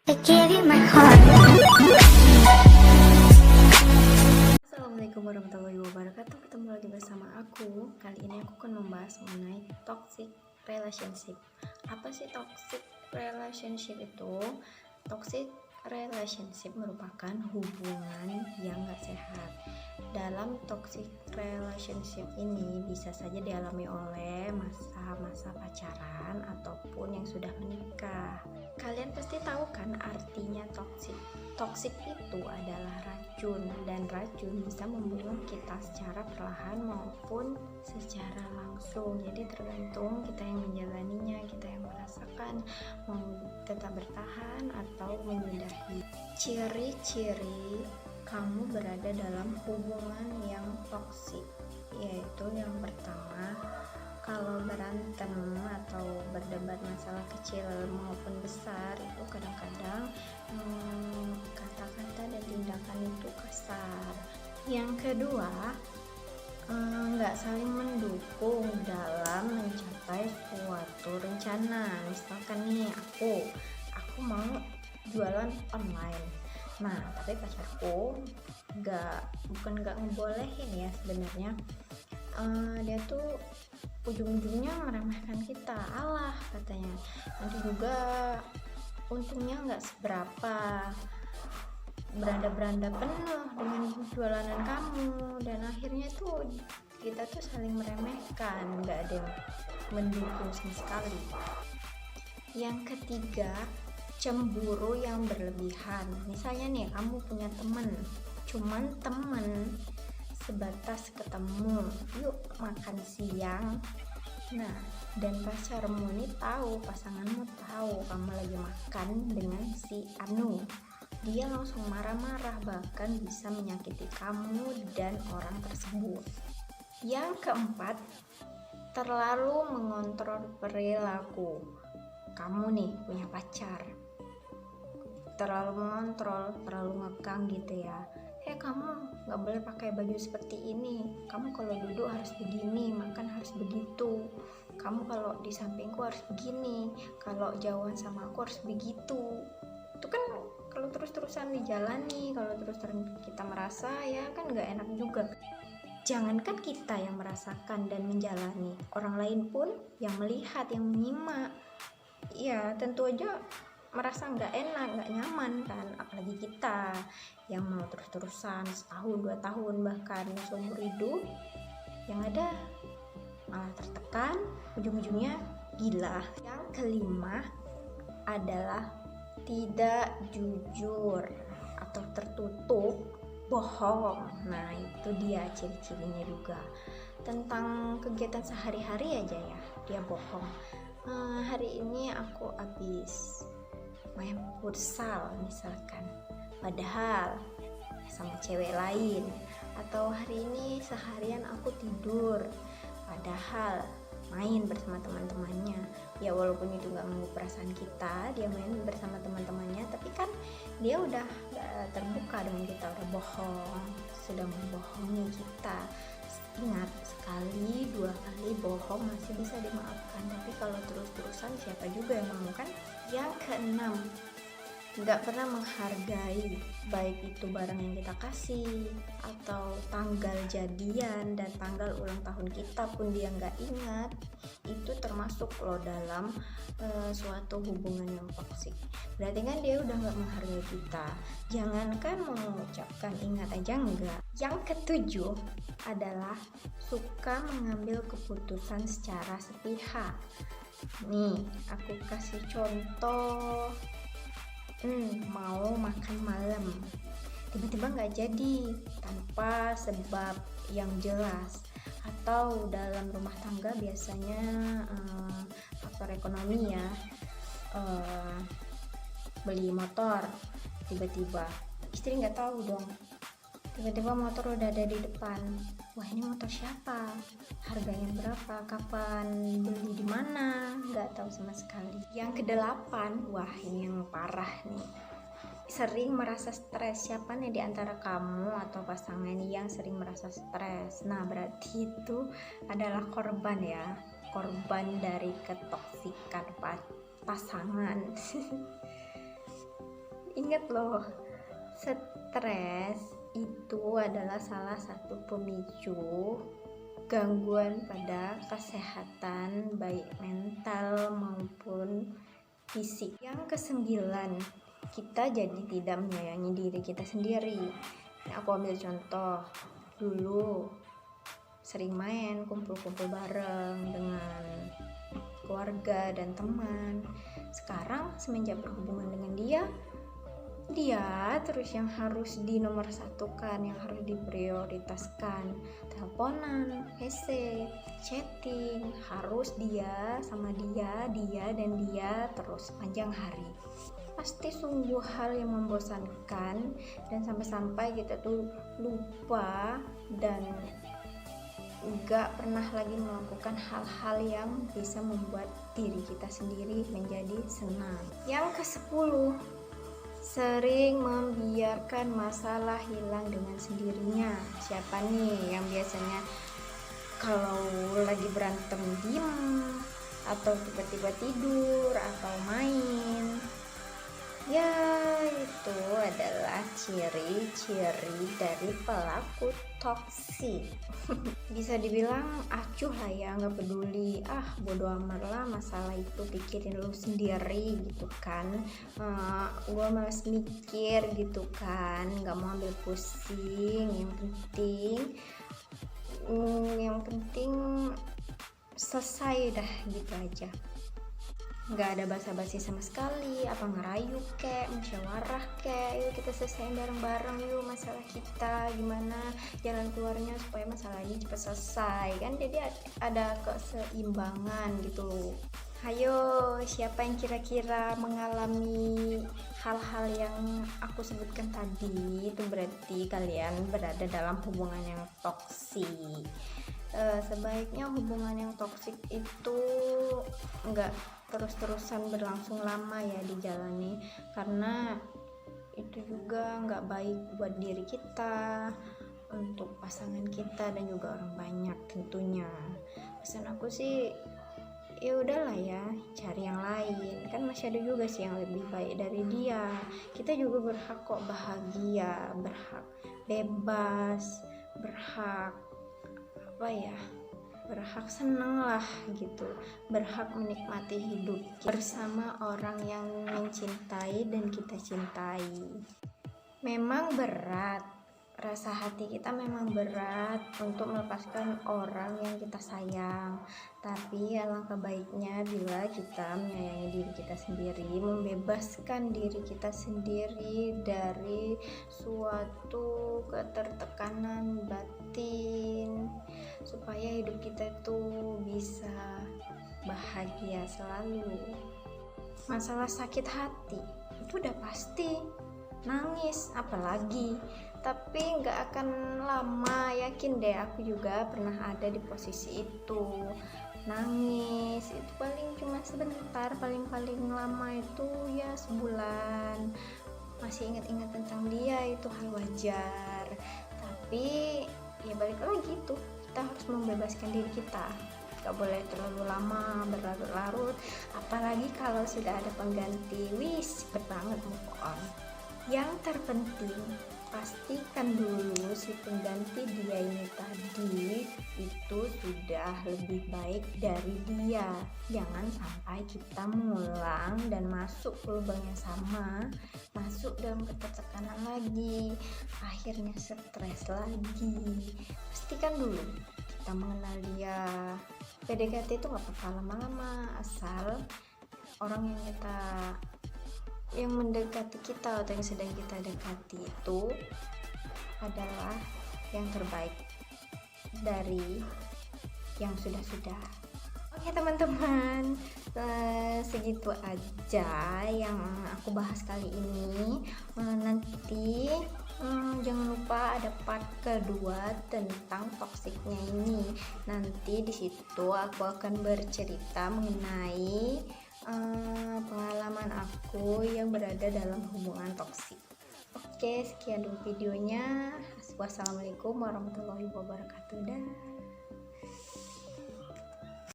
I give you my heart. Assalamualaikum warahmatullahi wabarakatuh. Ketemu lagi bersama aku. Kali ini aku akan membahas mengenai toxic relationship. Apa sih toxic relationship itu? Toxic relationship merupakan hubungan yang gak sehat. Dalam toxic relationship ini bisa saja dialami oleh masa-masa pacaran ataupun yang sudah menikah. Kalian pasti tahu kan artinya toxic. Toxic itu adalah racun, dan racun bisa membunuh kita secara perlahan maupun secara langsung. Jadi tergantung kita yang menjalaninya, kita yang merasakan mau tetap bertahan atau menyudahi. Ciri-ciri kamu berada dalam hubungan yang toksik, yaitu yang pertama, kalau berantem atau berdebat masalah kecil maupun besar itu kadang-kadang kata-kata dan tindakan itu kasar. Yang kedua, nggak saling mendukung dalam mencapai suatu rencana. Misalkan nih, aku mau jualan online. Nah, tapi pacarku bukan nggak ngebolehin ya sebenarnya. Dia tuh ujung-ujungnya meremehkan kita. Alah, katanya, nanti juga untungnya nggak seberapa, beranda-beranda penuh dengan jualanan kamu, dan akhirnya tuh kita tuh saling meremehkan, nggak ada yang mendukung sama sekali. Yang ketiga, cemburu yang berlebihan. Misalnya nih, kamu punya temen, cuman temen sebatas ketemu, yuk makan siang. Nah, dan pacarmu nih tahu, pasanganmu tahu kamu lagi makan dengan si Anu, dia langsung marah-marah, bahkan bisa menyakiti kamu dan orang tersebut. Yang keempat, terlalu mengontrol perilaku. Kamu nih punya pacar, terlalu mengontrol, terlalu ngekang gitu ya. Kamu nggak boleh pakai baju seperti ini, kamu kalau duduk harus begini, makan harus begitu, kamu kalau di sampingku harus begini, kalau jauhan sama aku harus begitu. Itu kan kalau terus-terusan dijalani, kalau terus-terusan kita merasa, ya kan nggak enak juga. Jangankan kita yang merasakan dan menjalani, orang lain pun yang melihat, yang menyimak, ya tentu aja merasa nggak enak, nggak nyaman kan. Apalagi kita yang mau terus-terusan setahun, 2 tahun, bahkan seumur hidup, yang ada malah tertekan, ujung-ujungnya gila. Yang kelima adalah tidak jujur atau tertutup, bohong. Nah, itu dia ciri-cirinya juga. Tentang kegiatan sehari-hari aja ya, dia bohong. Hari ini aku habis main futsal misalkan, padahal sama cewek lain. Atau hari ini seharian aku tidur, padahal main bersama teman-temannya. Ya walaupun itu gak mengganggu perasaan kita, dia main bersama teman-temannya, tapi kan dia udah gak terbuka dengan kita, udah bohong, sudah membohongi kita. Ingat, sekali, 2 kali bohong masih bisa dimaafkan, tapi kalau terus-terusan siapa juga yang mau kan. Yang keenam, gak pernah menghargai, baik itu barang yang kita kasih atau tanggal jadian dan tanggal ulang tahun kita pun dia gak ingat. Itu termasuk loh dalam suatu hubungan yang toksik. Berarti kan dia udah gak menghargai kita, jangankan mengucapkan ingat aja enggak. Yang ketujuh adalah suka mengambil keputusan secara sepihak. Nih, aku kasih contoh. Mau makan malam, tiba-tiba nggak jadi tanpa sebab yang jelas. Atau dalam rumah tangga biasanya faktor ekonomi ya, beli motor, tiba-tiba istri nggak tahu dong, tiba-tiba motor udah ada di depan. Wah, ini motor siapa, harganya berapa, kapan beli, di mana, nggak tahu sama sekali. Yang kedelapan, wah ini yang parah nih, sering merasa stres. Siapa nih di antara kamu atau pasangan yang sering merasa stres? Nah, berarti itu adalah korban ya, korban dari ketoksikan pasangan. Ingat loh, stres itu adalah salah satu pemicu gangguan pada kesehatan baik mental maupun fisik. Yang kesembilan, kita jadi tidak menyayangi diri kita sendiri. Nah, aku ambil contoh, dulu sering main kumpul-kumpul bareng dengan keluarga dan teman. Sekarang semenjak berhubungan dengan dia terus yang harus dinomorsatukan, yang harus diprioritaskan. Teleponan, PC, chatting, harus dia sama dia dan dia terus panjang hari. Pasti sungguh hal yang membosankan, dan sampai-sampai kita tuh lupa dan gak pernah lagi melakukan hal-hal yang bisa membuat diri kita sendiri menjadi senang. Yang ke-10, sering membiarkan masalah hilang dengan sendirinya. Siapa nih yang biasanya kalau lagi berantem diem, atau tiba-tiba tidur, atau main? Ya, itu adalah ciri-ciri dari pelaku toksik. Bisa dibilang acuh lah ya, nggak peduli, bodo amat lah masalah itu, pikirin lu sendiri gitu kan. Gue males mikir gitu kan, nggak mau ambil pusing. Yang penting selesai dah gitu aja, nggak ada basa-basi sama sekali, apa ngerayu kek, musyawarah kek, yuk kita selesaiin bareng-bareng yuk masalah kita, gimana jalan keluarnya supaya masalah ini cepat selesai kan. Jadi ada keseimbangan gitu. Hayo, siapa yang kira-kira mengalami hal-hal yang aku sebutkan tadi, itu berarti kalian berada dalam hubungan yang toksik. Sebaiknya hubungan yang toksik itu enggak terus-terusan berlangsung lama ya dijalani, karena itu juga enggak baik buat diri kita, untuk pasangan kita, dan juga orang banyak tentunya. Pesan aku sih, ya udahlah ya, cari yang lain, kan masih ada juga sih yang lebih baik dari dia. Kita juga berhak kok bahagia, berhak bebas, berhak berhak seneng lah gitu, berhak menikmati hidup bersama orang yang mencintai dan kita cintai. Memang berat, rasa hati kita memang berat untuk melepaskan orang yang kita sayang, tapi alangkah baiknya bila kita menyayangi diri kita sendiri, membebaskan diri kita sendiri dari suatu ketertekanan batin, supaya hidup kita itu bisa bahagia selalu. Masalah sakit hati itu udah pasti nangis, apalagi, tapi nggak akan lama, yakin deh, aku juga pernah ada di posisi itu. Nangis itu paling cuma sebentar, paling lama itu ya sebulan. Masih ingat-ingat tentang dia, itu hal wajar, tapi ya balik lagi tuh, kita harus membebaskan diri kita, gak boleh terlalu lama berlarut-larut, apalagi kalau sudah ada pengganti. Cepet banget move on. Yang terpenting, pastikan dulu si pengganti dia ini tadi itu sudah lebih baik dari dia. Jangan sampai kita mengulang dan masuk ke lubang yang sama, masuk dalam ketertekanan lagi, akhirnya stres lagi. Pastikan dulu kita mengenal dia. PDKT itu gak apa-apa lama-lama, asal orang yang mendekati kita atau yang sedang kita dekati itu adalah yang terbaik dari yang sudah-sudah. Oke teman-teman, segitu aja yang aku bahas kali ini. Nanti jangan lupa ada part kedua tentang toksiknya ini. Nanti di situ aku akan bercerita mengenai pengalaman aku yang berada dalam hubungan toksik. Oke, sekian dulu videonya. Wassalamualaikum warahmatullahi wabarakatuh.